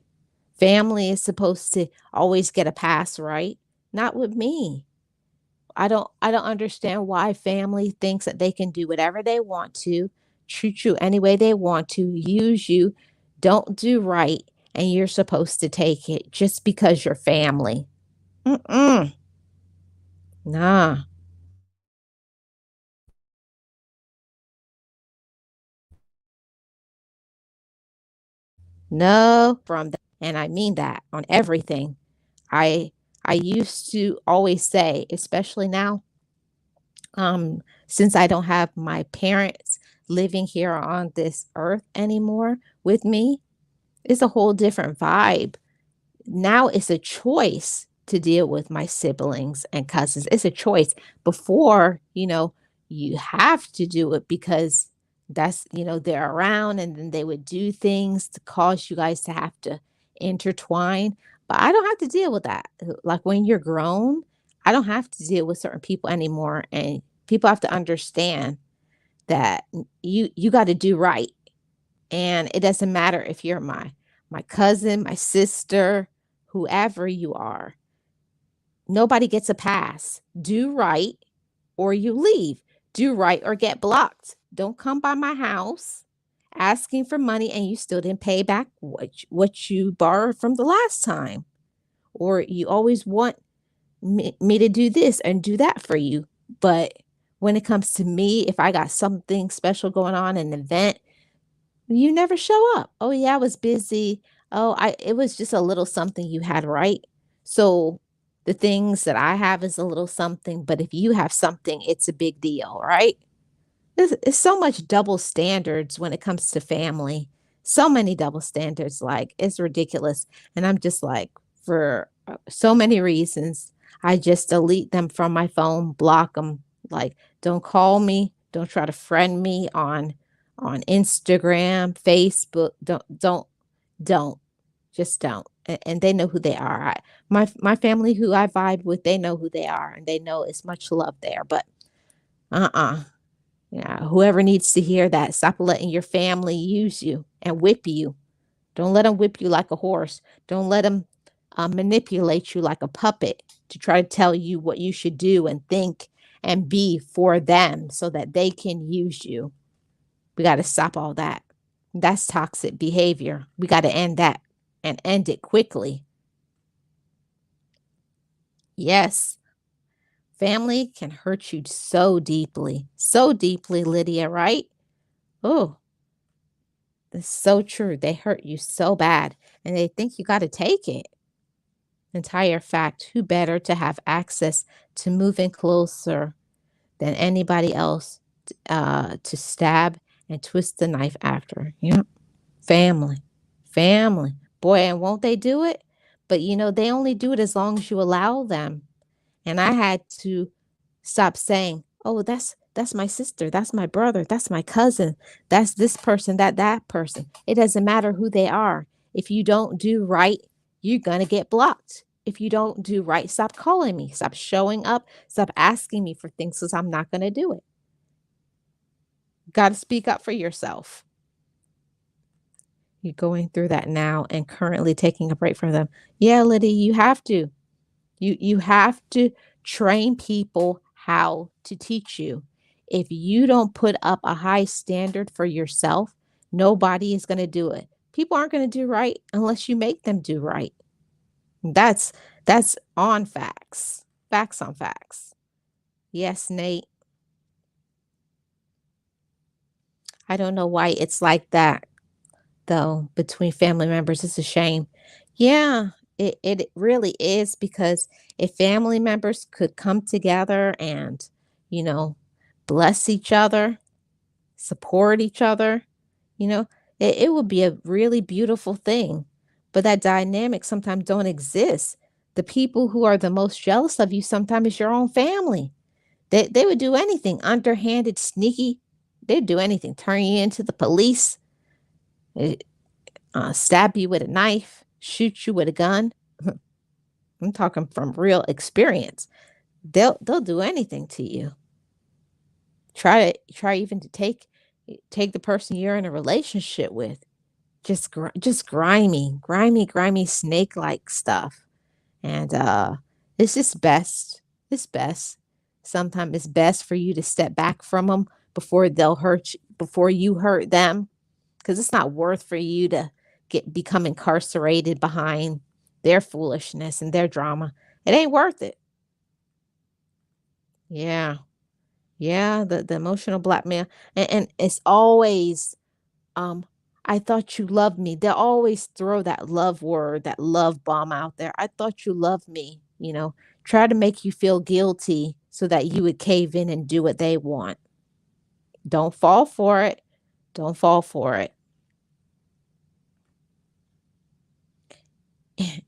Speaker 1: Family is supposed to always get a pass, right? Not with me. I don't understand why family thinks that they can do whatever they want to, treat you any way they want to, use you, don't do right, and you're supposed to take it just because you're family. Mm-mm. Nah. No, from that, and I mean that on everything. I I used to always say, especially now, since I don't have my parents living here on this earth anymore with me, it's a whole different vibe. Now it's a choice to deal with my siblings and cousins. It's a choice. Before, you have to do it because they're around and then they would do things to cause you guys to have to intertwine. But I don't have to deal with that. Like when you're grown, I don't have to deal with certain people anymore. And people have to understand that you got to do right, and it doesn't matter if you're my cousin, my sister, whoever you are. Nobody gets a pass. Do right or you leave. Do right or get blocked. Don't come by my house asking for money and you still didn't pay back what you borrowed from the last time. Or you always want me to do this and do that for you. But when it comes to me, if I got something special going on, an event, you never show up. "Oh, yeah, I was busy. Oh, I it was just a little something you had, right?" So, the things that I have is a little something, but if you have something, it's a big deal, right? There's so much double standards when it comes to family. So many double standards, like, it's ridiculous, and I'm just like, for, so many reasons, I just delete them from my phone, block them. Like, don't call me, don't try to friend me on Instagram, Facebook, don't, just don't, and they know who they are. My family who I vibe with, they know who they are, and they know it's much love there, but, uh-uh. Yeah, whoever needs to hear that, stop letting your family use you and whip you. Don't let them whip you like a horse. Don't let them manipulate you like a puppet to try to tell you what you should do and think and be for them so that they can use you. We got to stop all that. That's toxic behavior. We got to end that and end it quickly. Yes, family can hurt you so deeply, Lydia, right? Oh, that's so true. They hurt you so bad and they think you got to take it. Entire fact, who better to have access to moving closer than anybody else to stab and twist the knife after? Yep. Family. Family. Boy, and won't they do it? But they only do it as long as you allow them. And I had to stop saying, "Oh, that's my sister, that's my brother, that's my cousin, that's this person, that person." It doesn't matter who they are. If you don't do right, you're gonna get blocked. If you don't do right, stop calling me, stop showing up, stop asking me for things because I'm not gonna do it. Got to speak up for yourself. You're going through that now and currently taking a break from them. Yeah, Lydia, you have to. You have to train people how to teach you. If you don't put up a high standard for yourself, nobody is going to do it. People aren't going to do right unless you make them do right. That's that's on facts. Facts on facts. Yes, Nate. I don't know why it's like that though between family members. It's a shame. Yeah, it really is because if family members could come together and, you know, bless each other, support each other, you know, it would be a really beautiful thing. But that dynamic sometimes don't exist. The people who are the most jealous of you sometimes is your own family. They would do anything, underhanded, sneaky. They'd do anything, turn you into the police, eh, stab you with a knife, shoot you with a gun. I'm talking from real experience. They'll do anything to you. Try even to take the person you're in a relationship with. Just grimy snake-like stuff. And it's just best. It's best. Sometimes it's best for you to step back from them before they'll hurt you, before you hurt them, because it's not worth for you to become incarcerated behind their foolishness and their drama. It ain't worth it. Yeah. Yeah, the emotional blackmail, and it's always, um, "I thought you loved me." They'll always throw that love word, that love bomb out there. "I thought you loved me," try to make you feel guilty so that you would cave in and do what they want. Don't fall for it. Don't fall for it.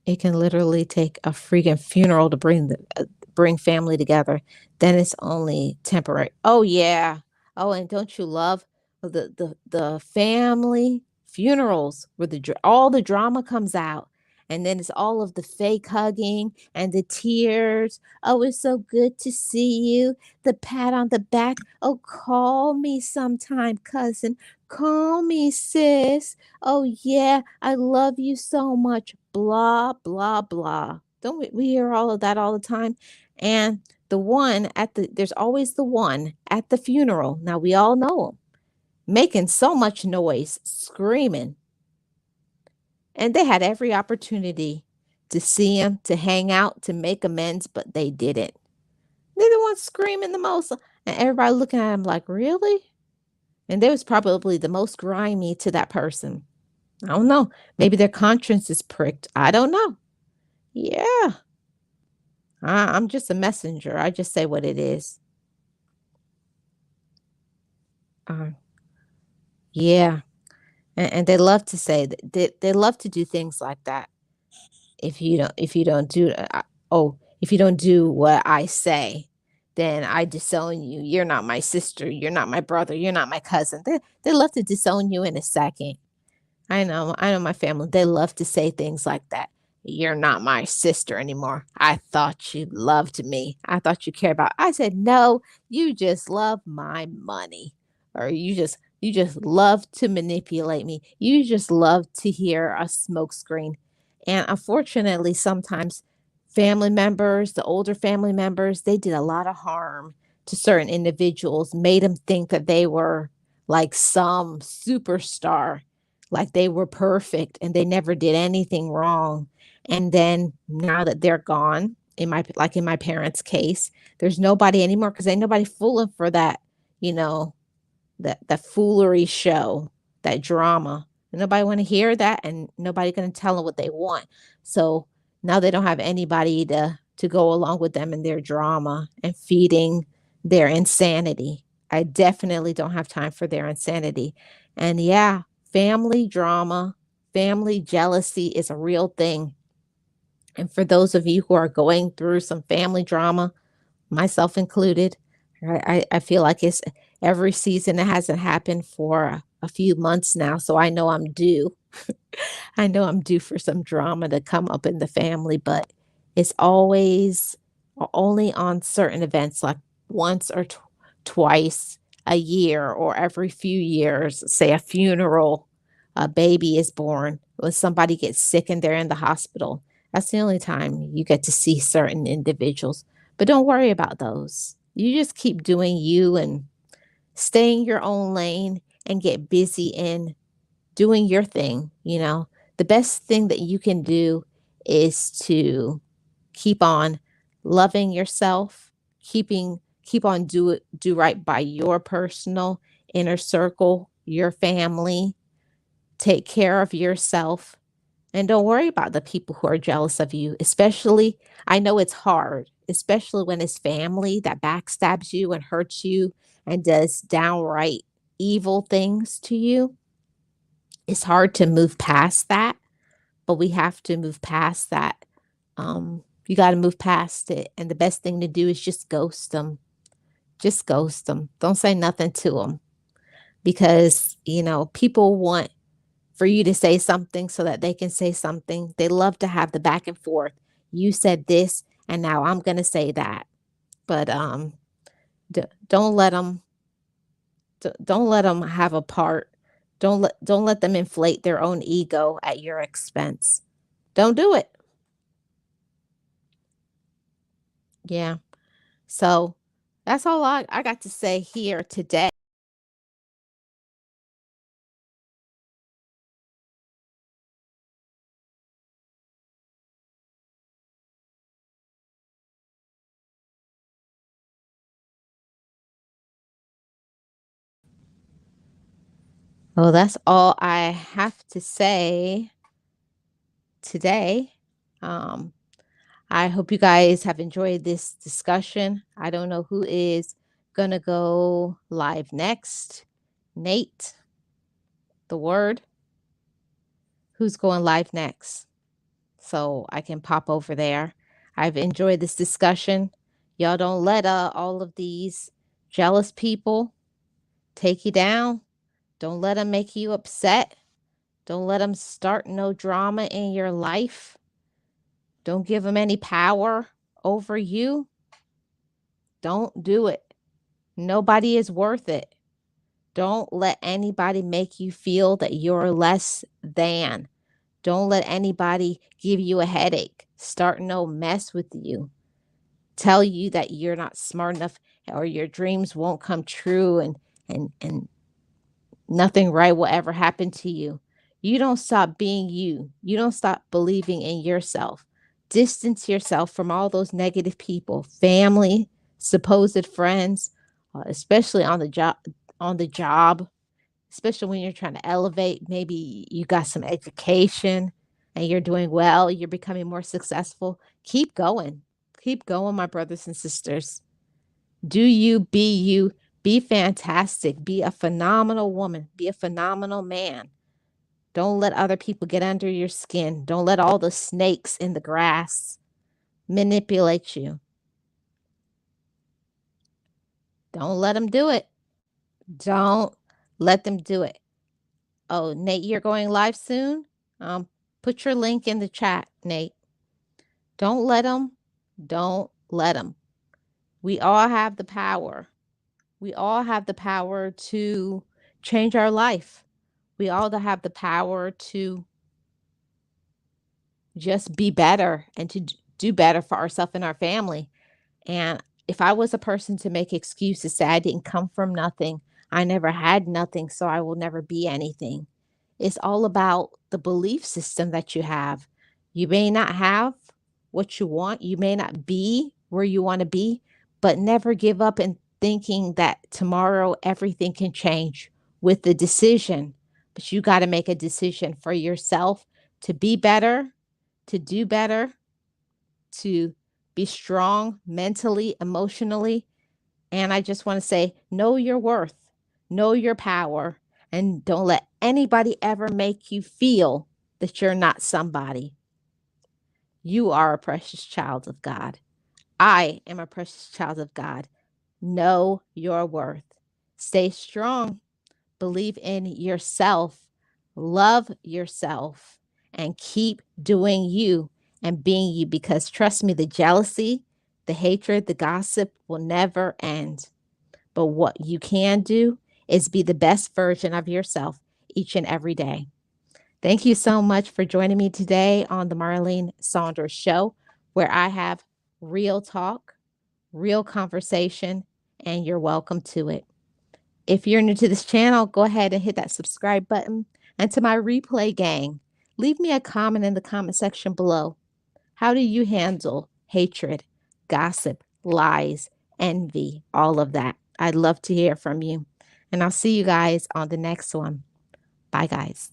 Speaker 1: It can literally take a freaking funeral to bring family together. Then it's only temporary. Oh yeah. Oh, and don't you love the family funerals where all the drama comes out, and then it's all of the fake hugging and the tears. Oh, it's so good to see you. The pat on the back. Oh, call me sometime, cousin. Call me, sis. Oh, yeah, I love you so much. Blah, blah, blah. Don't we hear all of that all the time? And there's always the one at the funeral. Now we all know him, making so much noise, screaming. And they had every opportunity to see him, to hang out, to make amends, but they didn't. They're the ones screaming the most. And everybody looking at him like, really? And they was probably the most grimy to that person. I don't know. Maybe their conscience is pricked. I don't know. Yeah. I'm just a messenger. I just say what it is. Uh, yeah. And they love to say that they love to do things like that. If you don't do if you don't do what I say, then I disown you. You're not my sister. You're not my brother. You're not my cousin. They love to disown you in a second. I know my family, they love to say things like that. "You're not my sister anymore. I thought you loved me. I thought you cared about." I said, "No, you just love my money." Or you just love to manipulate me. You just love to hear a smokescreen. And unfortunately, sometimes the older family members, they did a lot of harm to certain individuals, made them think that they were like some superstar, like they were perfect and they never did anything wrong. And then now that they're gone, in my parents' case, there's nobody anymore because ain't nobody fooling for that, you know, that foolery show, that drama. And nobody want to hear that, and nobody going to tell them what they want. So now they don't have anybody to go along with them in their drama and feeding their insanity. I definitely don't have time for their insanity. And yeah, family drama, family jealousy is a real thing. And for those of you who are going through some family drama, myself included, I feel like it's every season. It hasn't happened for a few months now, so I know I'm due. I know I'm due for some drama to come up in the family, but it's always only on certain events, like once or twice a year or every few years, say a funeral, a baby is born, when somebody gets sick and they're in the hospital. That's the only time you get to see certain individuals. But don't worry about those. You just keep doing you and stay in your own lane and get busy in doing your thing. The best thing that you can do is to keep on loving yourself, keep on do right by your personal inner circle, your family. Take care of yourself and don't worry about the people who are jealous of you. Especially, I know it's hard, especially when it's family that backstabs you and hurts you and does downright evil things to you. It's hard to move past that, but we have to move past that. You got to move past it. And the best thing to do is just ghost them. Just ghost them. Don't say nothing to them because, people want for you to say something so that they can say something. They love to have the back and forth. You said this and now I'm going to say that. But don't let them don't let them have a part. Don't let them inflate their own ego at your expense. Don't do it. Yeah. So that's all I got to say here today. Well, that's all I have to say today. Um, I hope you guys have enjoyed this discussion. I don't know who is going to go live next. Nate, the word. Who's going live next? So I can pop over there. I've enjoyed this discussion. Y'all don't let all of these jealous people take you down. Don't let them make you upset. Don't let them start no drama in your life. Don't give them any power over you. Don't do it. Nobody is worth it. Don't let anybody make you feel that you're less than. Don't let anybody give you a headache, start no mess with you, tell you that you're not smart enough or your dreams won't come true and nothing right will ever happen to you. You don't stop being you. You don't stop believing in yourself. Distance yourself from all those negative people, family, supposed friends, especially on the job, especially when you're trying to elevate. Maybe you got some education and you're doing well, you're becoming more successful. Keep going. Keep going, my brothers and sisters. Do you, be you, be fantastic, be a phenomenal woman, be a phenomenal man. Don't let other people get under your skin. Don't let all the snakes in the grass manipulate you. Don't let them do it. Don't let them do it. Oh, Nate, you're going live soon? Put your link in the chat, Nate. Don't let them. Don't let them. We all have the power. We all have the power to change our life. We all have the power to just be better and to do better for ourselves and our family. And if I was a person to make excuses, say I didn't come from nothing, I never had nothing, so I will never be anything. It's all about the belief system that you have. You may not have what you want, you may not be where you want to be, but never give up in thinking that tomorrow everything can change with the decision. But you got to make a decision for yourself to be better, to do better, to be strong mentally, emotionally. And I just want to say, know your worth, know your power, and don't let anybody ever make you feel that you're not somebody. You are a precious child of God. I am a precious child of God. Know your worth. Stay strong. Believe in yourself. Love yourself. And keep doing you and being you, because trust me, the jealousy, the hatred, the gossip will never end. But what you can do is be the best version of yourself each and every day. Thank you so much for joining me today on the Marlene Saunders Show, where I have real talk, real conversation, and you're welcome to it. If you're new to this channel, go ahead and hit that subscribe button. And to my replay gang, leave me a comment in the comment section below. How do you handle hatred, gossip, lies, envy, all of that? I'd love to hear from you. And I'll see you guys on the next one. Bye, guys.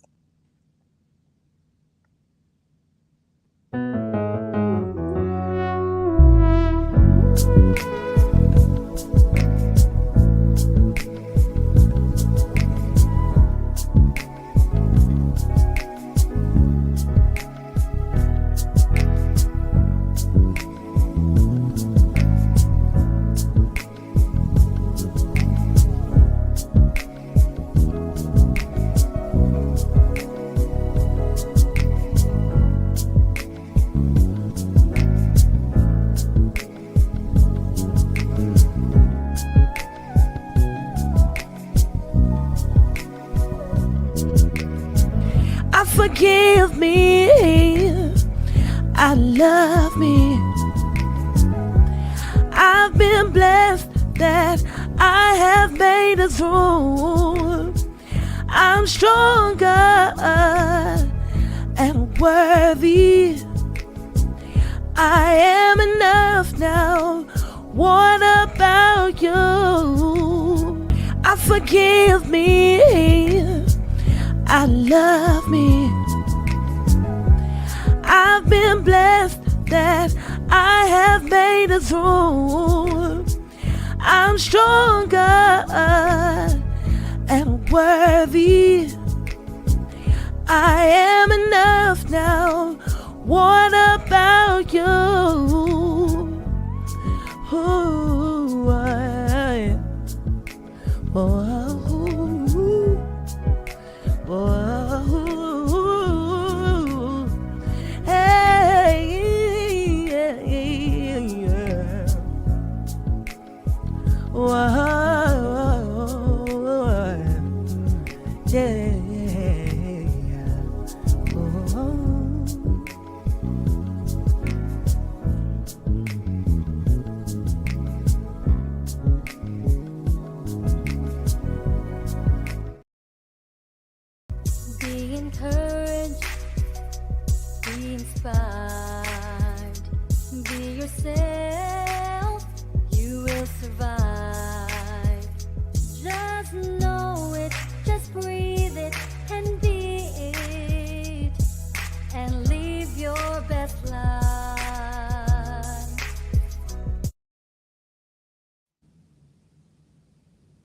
Speaker 2: I love me. I've been blessed that I have made it through. I'm stronger and worthy. I am enough now. What about you? I forgive me. I love me. I've been blessed that I have made it through. I'm stronger and worthy. I am enough now. What about you? Ooh, hey, yeah, yeah. Yeah. Be encouraged, be inspired, be yourself.